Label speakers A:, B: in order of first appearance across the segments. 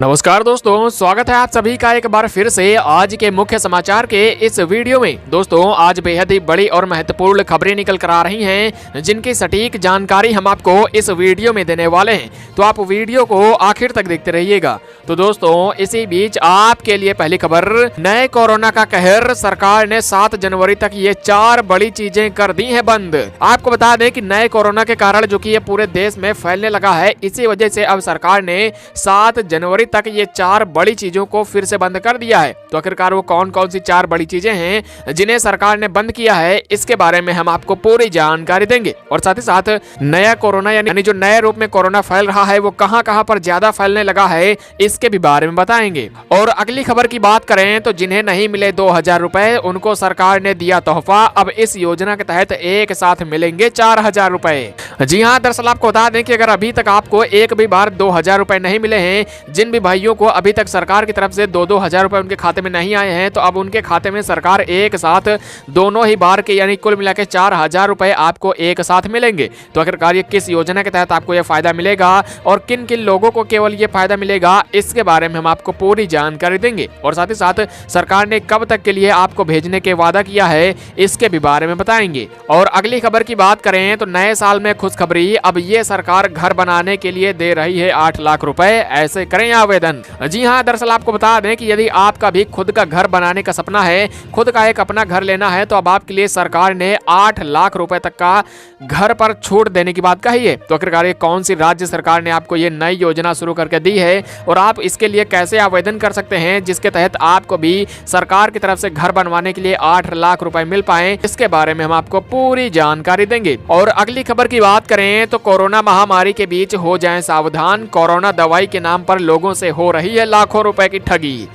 A: नमस्कार दोस्तों, स्वागत है आप सभी का एक बार फिर से आज के मुख्य समाचार के इस वीडियो में। दोस्तों, आज बेहद ही बड़ी और महत्वपूर्ण खबरें निकल कर आ रही हैं, जिनकी सटीक जानकारी हम आपको इस वीडियो में देने वाले हैं, तो आप वीडियो को आखिर तक देखते रहिएगा। तो दोस्तों, इसी बीच आपके लिए पहली खबर, नए कोरोना का कहर, सरकार ने 7 जनवरी तक ये 4 बड़ी चीजें कर दी हैं बंद। आपको बता दें कि नए कोरोना के कारण जो कि ये पूरे देश में फैलने लगा है, इसी वजह से अब सरकार ने 7 जनवरी तक ये 4 बड़ी चीजों को फिर से बंद कर दिया है। तो आखिरकार वो कौन कौन सी 4 बड़ी चीजें हैं जिन्हें सरकार ने बंद किया है, इसके बारे में हम आपको पूरी जानकारी देंगे। और साथ ही साथ नया कोरोना यानी जो नए रूप में कोरोना फैल रहा है वो कहां कहां पर ज्यादा फैलने लगा है, इसके भी बारे में बताएंगे। और अगली खबर की बात करें तो जिन्हें नहीं मिले 2000 रुपए, उनको सरकार ने दिया तोहफा। अब इस योजना के तहत एक साथ मिलेंगे 4000 रुपए। जी हाँ, दरअसल आपको बता दें कि अगर अभी तक आपको एक भी बार 2000 रुपए नहीं मिले हैं, जिन भी भाइयों को अभी तक सरकार की तरफ से 2-2 हजार रुपए उनके खाते में नहीं आए हैं, तो अब उनके खाते में सरकार एक साथ दोनों ही बार के यानी कुल मिला के 4000 रुपए आपको एक साथ मिलेंगे। तो आखिरकार ये किस योजना के तहत आपको यह फायदा मिलेगा और किन किन लोगों को केवल ये फायदा मिलेगा, इसके बारे में हम आपको पूरी जानकारी देंगे। और साथ ही साथ सरकार ने कब तक के लिए आपको भेजने के वादा किया है, इसके भी बारे में बताएंगे। और अगली खबर की बात करें तो नए साल में खुशखबरी, अब ये सरकार घर बनाने के लिए दे रही है 8 लाख रुपए, ऐसे करें आवेदन। जी हाँ, दरअसल आपको बता दें कि यदि आपका भी खुद का घर बनाने का सपना है, खुद का एक अपना घर लेना है, तो अब आपके लिए सरकार ने 8 लाख रुपए तक का घर पर छूट देने की बात कही है। तो आखिरकार कौन सी राज्य सरकार ने आपको ये नई योजना शुरू करके दी है और आप इसके लिए कैसे आवेदन कर सकते हैं, जिसके तहत आपको भी सरकार की तरफ से घर बनवाने के लिए 8 लाख रुपए मिल पाए, इसके बारे में हम आपको पूरी जानकारी देंगे। और अगली खबर की बात करें तो कोरोना महामारी के बीच हो जाएं सावधान, कोरोना दवाई के नाम पर लोगों से हो रही है लाखों रुपए की ठगी।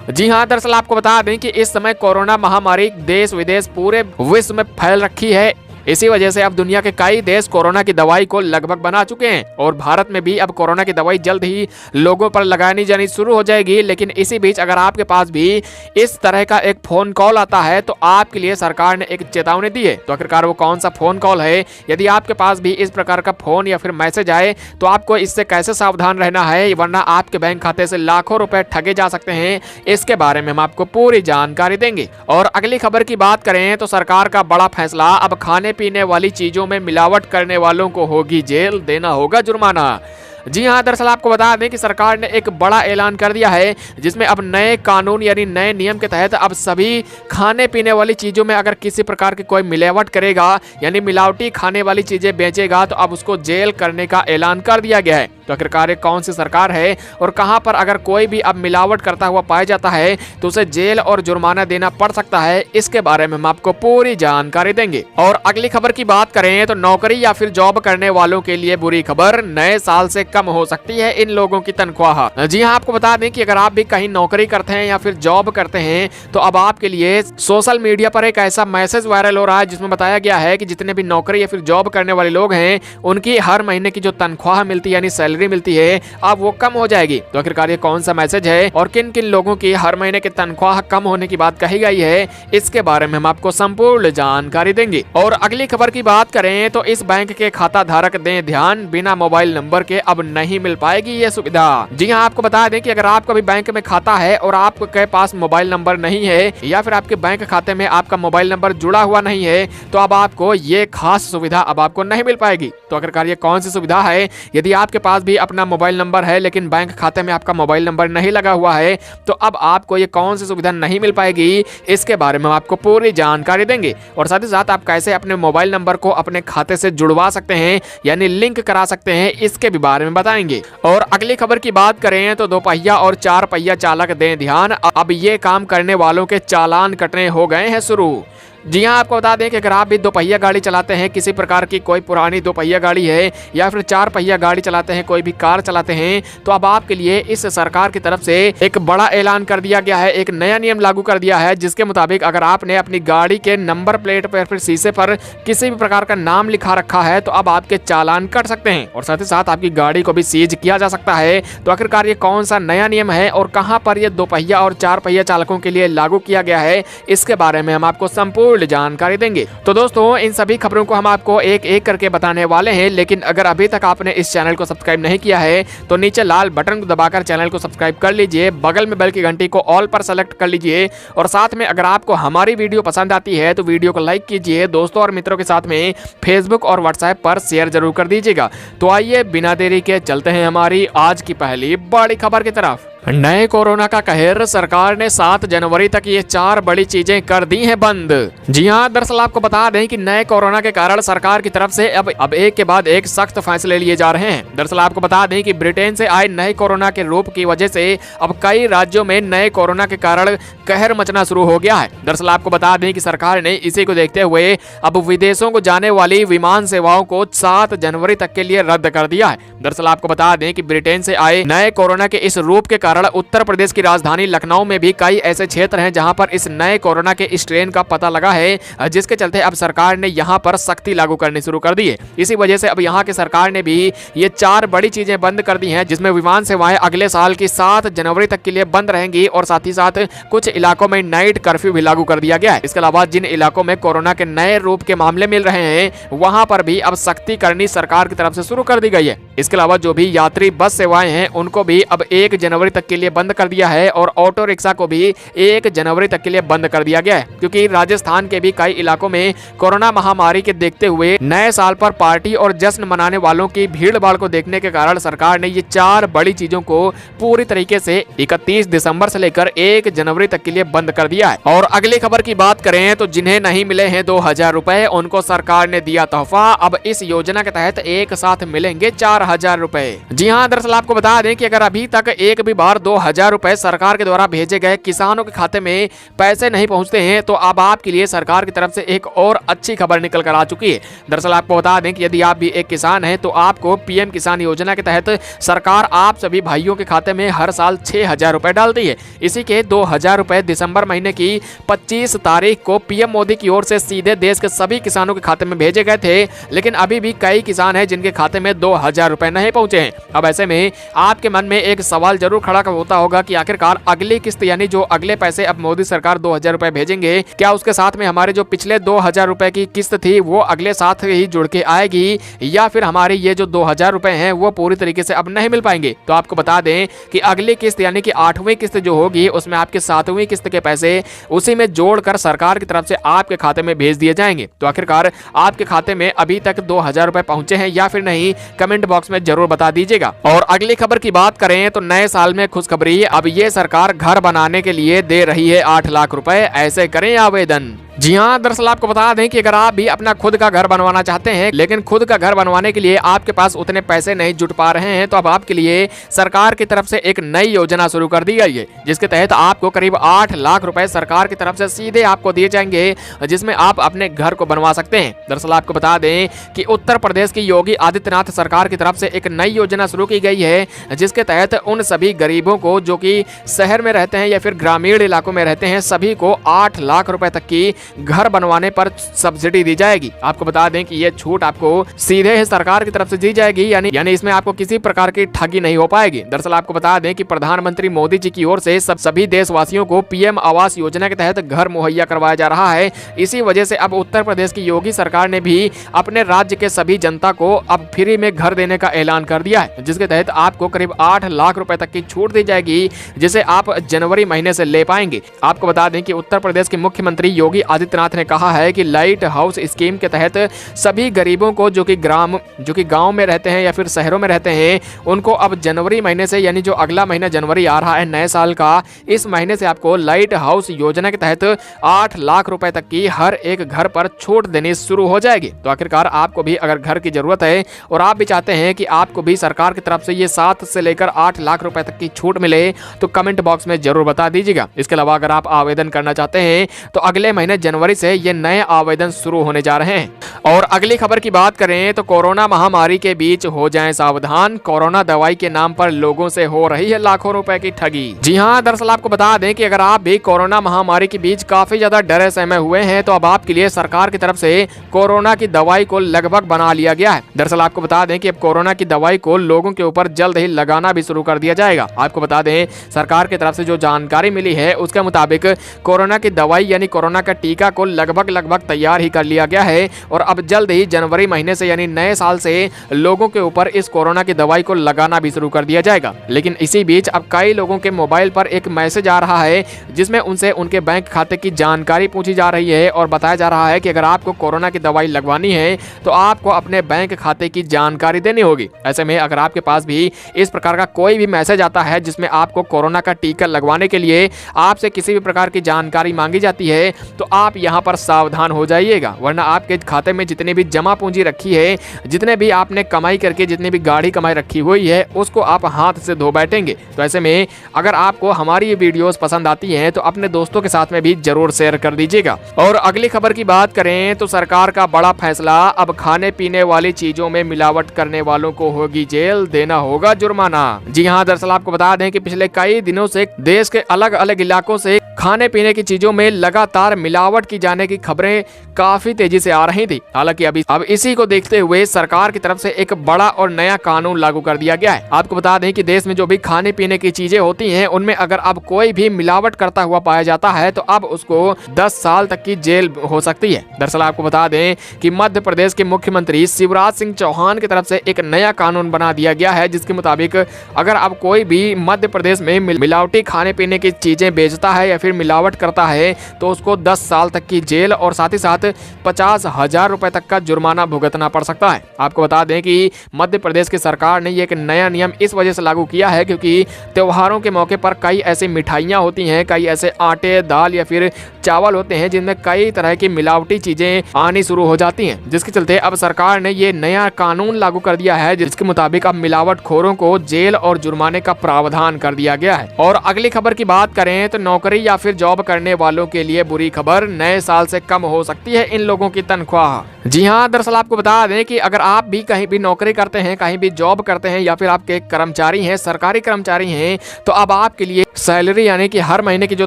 A: जी हाँ, दरअसल आपको बता दें कि इस समय कोरोना महामारी देश विदेश पूरे विश्व में फैल रखी है। इसी वजह से अब दुनिया के कई देश कोरोना की दवाई को लगभग बना चुके हैं और भारत में भी अब कोरोना की दवाई जल्द ही लोगों पर लगानी जानी शुरू हो जाएगी। लेकिन इसी बीच अगर आपके पास भी इस तरह का एक फोन कॉल आता है, तो आपके लिए सरकार ने एक चेतावनी दी है। तो आखिरकार वो कौन सा फोन कॉल है, यदि आपके पास भी इस प्रकार का फोन या फिर मैसेज आए, तो आपको इससे कैसे सावधान रहना है, वरना आपके बैंक खाते से लाखों रुपए ठगे जा सकते हैं, इसके बारे में हम आपको पूरी जानकारी देंगे। और अगली खबर की बात करें तो सरकार का बड़ा फैसला, अब खाने पीने वाली चीजों में मिलावट करने वालों को होगी जेल, देना होगा जुर्माना। जी हाँ, दरअसल आपको बता दें कि सरकार ने एक बड़ा ऐलान कर दिया है, जिसमें अब नए कानून यानी नए नियम के तहत अब सभी खाने पीने वाली चीजों में अगर किसी प्रकार की कोई मिलावट करेगा यानी मिलावटी खाने वाली चीजें बेचेगा, तो अब उसको जेल करने का ऐलान कर दिया गया है। तो आखिरकार कौन सी सरकार है और कहां पर अगर कोई भी अब मिलावट करता हुआ पाया जाता है तो उसे जेल और जुर्माना देना पड़ सकता है, इसके बारे में हम आपको पूरी जानकारी देंगे। और अगली खबर की बात करें तो नौकरी या फिर जॉब करने वालों के लिए बुरी खबर, नए साल से कम हो सकती है इन लोगों की तनख्वाह। जी हाँ, आपको बता दें कि अगर आप भी कहीं नौकरी करते हैं या फिर जॉब करते हैं, तो अब आपके लिए सोशल मीडिया पर एक ऐसा मैसेज वायरल हो रहा है, जिसमें बताया गया है कि जितने भी नौकरी या फिर जॉब करने वाले लोग हैं, उनकी हर महीने की जो तनख्वाह मिलती है यानी सैलरी मिलती है, अब वो कम हो जाएगी। तो आखिरकार ये कौन सा मैसेज है और किन किन लोगों की हर महीने की तनख्वाह कम होने की बात कही गई है, इसके बारे में हम आपको संपूर्ण जानकारी देंगे। और अगली खबर की बात करें तो इस बैंक के खाता धारक दें ध्यान, बिना मोबाइल नंबर के अब नहीं मिल पाएगी ये सुविधा। जी हाँ, आपको बता दें कि अगर आपका भी बैंक में खाता है और आपके पास मोबाइल नंबर नहीं है या फिर आपके बैंक खाते में आपका मोबाइल नंबर जुड़ा हुआ नहीं है, तो अब आपको ये खास सुविधा अब आपको नहीं मिल पाएगी। तो आखिरकार ये कौन सी सुविधा है, यदि आपके पास भी अपना मोबाइल नंबर है लेकिन बैंक खाते में आपका मोबाइल नंबर नहीं लगा हुआ है, तो अब आपको ये कौन सी सुविधा नहीं मिल पाएगी, इसके बारे में हम आपको पूरी जानकारी देंगे। और साथ ही साथ आप कैसे अपने मोबाइल नंबर को अपने खाते से जुड़वा सकते हैं यानी लिंक करा सकते हैं, इसके भी बारे में बताएंगे। और अगली खबर की बात करें तो 2 पहिया और 4 पहिया चालक दें ध्यान, अब ये काम करने वालों के चालान कटने हो गए हैं शुरू। जी हाँ, आपको बता दें कि अगर आप भी 2 पहिया गाड़ी चलाते हैं, किसी प्रकार की कोई पुरानी 2 पहिया गाड़ी है या फिर 4 पहिया गाड़ी चलाते हैं, कोई भी कार चलाते हैं, तो अब आपके लिए इस सरकार की तरफ से एक बड़ा ऐलान कर दिया गया है, एक नया नियम लागू कर दिया है, जिसके मुताबिक अगर आपने अपनी गाड़ी के नंबर प्लेट पर फिर शीशे पर किसी भी प्रकार का नाम लिखा रखा है, तो अब आपके चालान कट सकते हैं और साथ ही साथ आपकी गाड़ी को भी सीज किया जा सकता है। तो आखिरकार ये कौन सा नया नियम है और कहां पर ये 2 पहिया और 4 पहिया चालकों के लिए लागू किया गया है, इसके बारे में हम आपको संपूर्ण महत्वपूर्ण जानकारी देंगे। तो दोस्तों इन सभी खबरों को हम आपको एक एक करके बताने वाले हैं, लेकिन अगर अभी तक आपने इस चैनल को सब्सक्राइब नहीं किया है तो नीचे लाल बटन को दबाकर चैनल को सब्सक्राइब कर लीजिए, बगल में बेल की घंटी को ऑल पर सेलेक्ट कर लीजिए और साथ में अगर आपको हमारी वीडियो पसंद आती है तो वीडियो को लाइक कीजिए, दोस्तों और मित्रों के साथ में फेसबुक और व्हाट्सएप पर शेयर जरूर कर दीजिएगा। तो आइए बिना देरी के चलते हैं हमारी आज की पहली बड़ी खबर की तरफ। नए कोरोना का कहर, सरकार ने 7 जनवरी तक ये 4 बड़ी चीजें कर दी हैं बंद। जी हां, दरअसल आपको बता दें कि नए कोरोना के कारण सरकार की तरफ से अब एक के बाद एक सख्त फैसले लिए जा रहे हैं। दरअसल आपको बता दें कि ब्रिटेन से आए नए कोरोना के रूप की वजह से अब कई राज्यों में नए कोरोना के कारण कहर मचना शुरू हो गया है। दरअसल आपको बता दें कि सरकार ने इसी को देखते हुए अब विदेशों को जाने वाली विमान सेवाओं को 7 जनवरी तक के लिए रद्द कर दिया है। दरअसल आपको बता दें कि ब्रिटेन से आए नए कोरोना के इस रूप के कारण उत्तर प्रदेश की राजधानी लखनऊ में भी कई ऐसे क्षेत्र हैं जहां पर इस नए कोरोना के स्ट्रेन का पता लगा है, जिसके चलते अब सरकार ने यहां पर सख्ती लागू करनी शुरू कर दी है। इसी वजह से अब यहां की सरकार ने भी ये 4 बड़ी चीजें बंद कर दी हैं, जिसमें विमान सेवाएं अगले साल की 7 जनवरी तक के लिए बंद रहेंगी और साथ ही साथ कुछ इलाकों में नाइट कर्फ्यू भी लागू कर दिया गया है। इसके अलावा जिन इलाकों में कोरोना के नए रूप के मामले मिल रहे हैं वहां पर भी अब सख्ती करनी सरकार की तरफ से शुरू कर दी गई है। इसके अलावा जो भी यात्री बस सेवाएं हैं उनको भी अब 1 जनवरी तक के लिए बंद कर दिया है और ऑटो रिक्शा को भी 1 जनवरी तक के लिए बंद कर दिया गया है, क्योंकि राजस्थान के भी कई इलाकों में कोरोना महामारी के देखते हुए नए साल पर पार्टी और जश्न मनाने वालों की भीड़ भाड़ को देखने के कारण सरकार ने ये 4 बड़ी चीजों को पूरी तरीके से 31 दिसंबर से लेकर 1 जनवरी तक के लिए बंद कर दिया है। और अगली खबर की बात करें तो जिन्हें नहीं मिले हैं 2000 रुपए, उनको सरकार ने दिया तोहफा। अब इस योजना के तहत एक साथ मिलेंगे 4000 रुपए। जी हाँ, दरअसल आपको बता दें कि अगर अभी तक एक भी बार 2000 रुपए सरकार के द्वारा भेजे गए किसानों के खाते में पैसे नहीं पहुंचते हैं तो अब आपके लिए सरकार की तरफ से एक और अच्छी खबर निकल कर आ चुकी है। दरअसल आपको बता दें कि यदि आप भी एक किसान हैं तो आपको पीएम किसान योजना के तहत सरकार आप सभी भाइयों के खाते में हर साल 6000 रुपए डालती है। इसी के 2000 रुपए दिसंबर महीने की 25 तारीख को पीएम मोदी की ओर से सीधे देश के सभी किसानों के खाते में भेजे गए थे, लेकिन अभी भी कई किसान हैं जिनके खाते में 2000 रुपए नहीं पहुंचे हैं। अब ऐसे में आपके मन में एक सवाल जरूर खड़ा होता होगा कि आखिरकार अगली किस्त यानी जो अगले पैसे अब मोदी सरकार 2000 रुपए भेजेंगे, क्या उसके साथ में हमारे जो पिछले 2000 रुपए की किस्त थी वो अगले साथ ही जुड़ के आएगी, या फिर हमारे ये जो 2000 रुपए हैं वो पूरी तरीके से अब नहीं मिल पाएंगे। तो आपको बता दें कि अगली किस्त यानी कि 8वीं किस्त जो होगी उसमें आपके 7वीं किस्त के पैसे उसी में जोड़कर सरकार की तरफ से आपके खाते में भेज दिए जाएंगे। तो आखिरकार आपके खाते में अभी तक 2000 रुपए पहुंचे हैं या फिर नहीं, कमेंट बॉक्स में जरूर बता दीजिएगा। और अगली खबर की बात करें तो नए साल में खुशखबरी, अब ये सरकार घर बनाने के लिए दे रही है 8 लाख रुपए, ऐसे करें आवेदन। जी हाँ, दरअसल आपको बता दें कि अगर आप भी अपना खुद का घर बनवाना चाहते हैं लेकिन खुद का घर बनवाने के लिए आपके पास उतने पैसे नहीं जुट पा रहे हैं तो अब आपके लिए सरकार की तरफ से एक नई योजना शुरू कर दी गई है, जिसके तहत आपको करीब 8 लाख रुपए सरकार की तरफ से सीधे आपको दिए जाएंगे, जिसमें आप अपने घर को बनवा सकते हैं। दरअसल आपको बता दें कि उत्तर प्रदेश की योगी आदित्यनाथ सरकार की तरफ से एक नई योजना शुरू की गई है, जिसके तहत उन सभी गरीबों को जो कि शहर में रहते हैं या फिर ग्रामीण इलाकों में रहते हैं सभी को 8 लाख रुपए तक की घर बनवाने पर सब्सिडी दी जाएगी। आपको बता दें कि ये छूट आपको सीधे सरकार की तरफ से दी जाएगी, यानी इसमें आपको किसी प्रकार की ठगी नहीं हो पाएगी। दरअसल आपको बता दें कि प्रधानमंत्री मोदी जी की ओर से सभी देशवासियों को पीएम आवास योजना के तहत घर मुहैया करवाया जा रहा है। इसी वजह से अब उत्तर प्रदेश की योगी सरकार ने भी अपने राज्य के सभी जनता को अब फ्री में घर देने का ऐलान कर दिया है, जिसके तहत आपको करीब 8 लाख रुपए तक की छूट दी जाएगी, जिसे आप जनवरी महीने से ले पाएंगे। आपको बता दें कि उत्तर प्रदेश के मुख्यमंत्री योगी आदित्यनाथ ने कहा है कि लाइट हाउस स्कीम के तहत सभी गरीबों को जो कि गांव में रहते हैं या फिर शहरों में रहते हैं उनको अब जनवरी महीने से, यानी जो अगला महीना जनवरी आ रहा है नए साल का, इस महीने से आपको लाइट हाउस योजना के तहत 8 लाख रुपए तक की हर एक घर पर छूट देनी शुरू हो जाएगी। तो आखिरकार आपको भी अगर घर की जरूरत है और आप भी चाहते हैं कि आपको भी सरकार की तरफ से ये 7 से लेकर 8 लाख रुपए तक की छूट मिले तो कमेंट बॉक्स में जरूर बता दीजिएगा। इसके अलावा अगर आप आवेदन करना चाहते हैं तो अगले महीने जनवरी से ये नए आवेदन शुरू होने जा रहे हैं। और अगली खबर की बात करें तो कोरोना महामारी के बीच हो जाएं सावधान, कोरोना दवाई के नाम पर लोगों से हो रही है लाखों रुपए की ठगी। जी हां, दरअसल आपको बता दें कि अगर आप भी कोरोना महामारी के बीच काफी ज्यादा डरे सहमे हुए हैं तो अब आपके लिए सरकार की तरफ से कोरोना की दवाई को लगभग बना लिया गया है। दरअसल आपको बता दें कि अब कोरोना की दवाई को लोगों के ऊपर जल्द ही लगाना भी शुरू कर दिया जाएगा। आपको बता दें सरकार की तरफ से जो जानकारी मिली है उसके मुताबिक कोरोना की दवाई यानी कोरोना का टीका टीका को लगभग तैयार ही कर लिया गया है और अब जल्द ही जनवरी महीने से यानी नए साल से लोगों के ऊपर इस कोरोना की दवाई को लगाना भी शुरू कर दिया जाएगा। लेकिन इसी बीच अब कई लोगों के मोबाइल पर एक मैसेज आ रहा है जिसमें उनसे उनके बैंक खाते की जानकारी पूछी जा रही है और बताया जा रहा है कि अगर आपको कोरोना की दवाई लगवानी है तो आपको अपने बैंक खाते की जानकारी देनी होगी। ऐसे में अगर आपके पास भी इस प्रकार का कोई भी मैसेज आता है जिसमें आपको कोरोना का टीका लगवाने के लिए आपसे किसी भी प्रकार की जानकारी मांगी जाती है तो आप यहां पर सावधान हो जाइएगा, वरना आपके खाते में जितनी भी जमा पूंजी रखी है, जितने भी आपने कमाई करके जितनी भी गाढ़ी कमाई रखी हुई है, उसको आप हाथ से धो बैठेंगे। तो ऐसे में अगर आपको हमारी ये वीडियोस पसंद आती हैं तो अपने दोस्तों के साथ में भी जरूर शेयर कर दीजिएगा। और अगली खबर की बात करें तो सरकार का बड़ा फैसला, अब खाने पीने वाली चीजों में मिलावट करने वालों को होगी जेल, देना होगा जुर्माना। जी हाँ, दरअसल आपको बता दें कि पिछले कई दिनों से देश के अलग अलग इलाकों से खाने पीने की चीजों में लगातार मिलावट की जाने की खबरें काफी तेजी से आ रही थी। हालांकि अब इसी को देखते हुए सरकार की तरफ से एक बड़ा और नया कानून लागू कर दिया गया है। आपको बता दें कि देश में जो भी खाने पीने की चीजें होती हैं उनमें अगर अब कोई भी मिलावट करता हुआ पाया जाता है तो अब उसको 10 साल तक की जेल हो सकती है। दरअसल आपको बता दें कि मध्य प्रदेश के मुख्यमंत्री शिवराज सिंह चौहान की तरफ से एक नया कानून बना दिया गया है जिसके मुताबिक अगर अब कोई भी मध्य प्रदेश में मिलावटी खाने पीने की चीजें बेचता है या फिर मिलावट करता है तो उसको 10 साल तक की जेल और साथ ही साथ 50,000 रुपए तक का जुर्माना भुगतना पड़ सकता है। आपको बता दें कि मध्य प्रदेश की सरकार ने एक नया नियम इस वजह से लागू किया है क्योंकि त्योहारों के मौके पर कई ऐसी मिठाइयां होती हैं, कई ऐसे आटे, दाल या फिर चावल होते हैं जिनमें कई तरह की मिलावटी चीजें आनी शुरू हो जाती हैं, जिसके चलते अब सरकार ने ये नया कानून लागू कर दिया है जिसके मुताबिक अब मिलावटखोरों को जेल और जुर्माने का प्रावधान कर दिया गया है। और अगली खबर की बात करें तो नौकरी या फिर जॉब करने वालों के लिए बुरी खबर, नए साल से कम हो सकती है इन लोगों की तनख्वाह। जी हाँ, दरअसल आपको बता दें कि अगर आप भी कहीं भी नौकरी करते हैं, कहीं भी जॉब करते हैं या फिर आपके कर्मचारी हैं, सरकारी कर्मचारी हैं, तो अब आपके लिए सैलरी यानी कि हर महीने की जो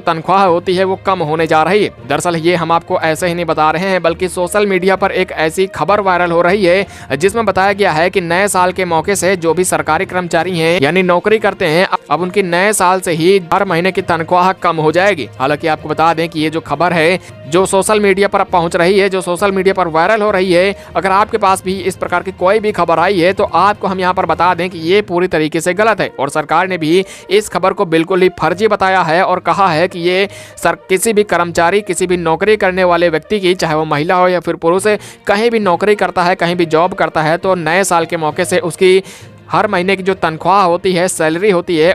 A: तनख्वाह होती है वो कम होने जा रही है। दरअसल ये हम आपको ऐसे ही नहीं बता रहे हैं बल्कि सोशल मीडिया पर एक ऐसी खबर वायरल हो रही है जिसमें बताया गया है कि नए साल के मौके से जो भी सरकारी कर्मचारी हैं यानी नौकरी करते हैं अब उनकी नए साल से ही हर महीने की तनख्वाह कम हो जाएगी। हालांकि आपको बता दें कि ये जो खबर है जो सोशल मीडिया पर पहुंच रही है, जो सोशल मीडिया पर वायरल हो रही है, अगर आपके पास भी इस प्रकार की कोई भी खबर आई है तो आपको हम यहाँ पर बता दें कि ये पूरी तरीके से गलत है और सरकार ने भी इस खबर को बिल्कुल ही फर्जी बताया है और कहा है कि ये किसी भी कर्मचारी, किसी भी नौकरी करने वाले व्यक्ति की, चाहे वो महिला हो या फिर पुरुष, कहीं भी नौकरी करता है, कहीं भी जॉब करता है तो नए साल के मौके से उसकी हर महीने की जो तनख्वाह होती है, सैलरी होती है,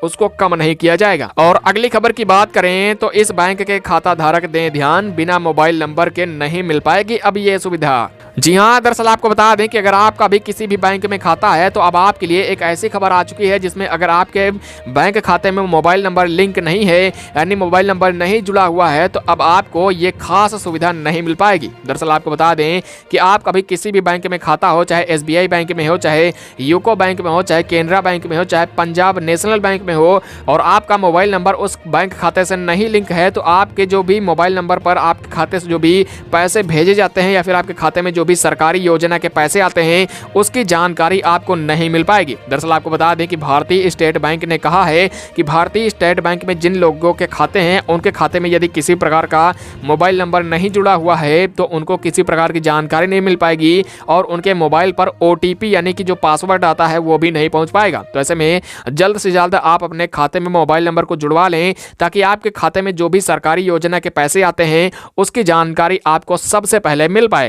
A: उसको कम नहीं किया जाएगा। और अगली खबर की बात करें तो इस बैंक के खाता धारक दें ध्यान, बिना मोबाइल नंबर के नहीं मिल पाएगी अब ये सुविधा। जी हाँ, दरअसल आपको बता दें कि अगर आपका भी किसी भी बैंक में खाता है तो अब आपके लिए एक ऐसी खबर आ चुकी है जिसमें अगर आपके बैंक खाते में मोबाइल नंबर लिंक नहीं है यानी मोबाइल नंबर नहीं जुड़ा हुआ है तो अब आपको ये खास सुविधा नहीं मिल पाएगी। दरअसल आपको बता दें कि आप कभी किसी भी बैंक में खाता हो, चाहे SBI बैंक में हो, चाहे यूको बैंक में हो, चाहे केनरा बैंक में हो, चाहे पंजाब नेशनल बैंक में हो और आपका मोबाइल नंबर उस बैंक खाते से नहीं लिंक है तो आपके जो भी मोबाइल नंबर पर आपके खाते से जो भी पैसे भेजे जाते हैं या फिर आपके खाते में जो भी सरकारी योजना के पैसे आते हैं उसकी जानकारी आपको नहीं मिल पाएगी। दरअसल आपको बता दें कि भारतीय स्टेट बैंक ने कहा है कि भारतीय स्टेट बैंक में जिन लोगों के खाते हैं उनके खाते में यदि किसी प्रकार का मोबाइल नंबर नहीं जुड़ा हुआ है तो उनको किसी प्रकार की जानकारी नहीं मिल पाएगी और उनके मोबाइल पर OTP यानी कि जो पासवर्ड आता है वो भी नहीं पहुंच पाएगा। तो ऐसे में जल्द से जल्द आप अपने खाते में मोबाइल नंबर को जुड़वा लें ताकि आपके खाते में जो भी सरकारी योजना के पैसे आते हैं उसकी जानकारी आपको सबसे पहले मिल पाए।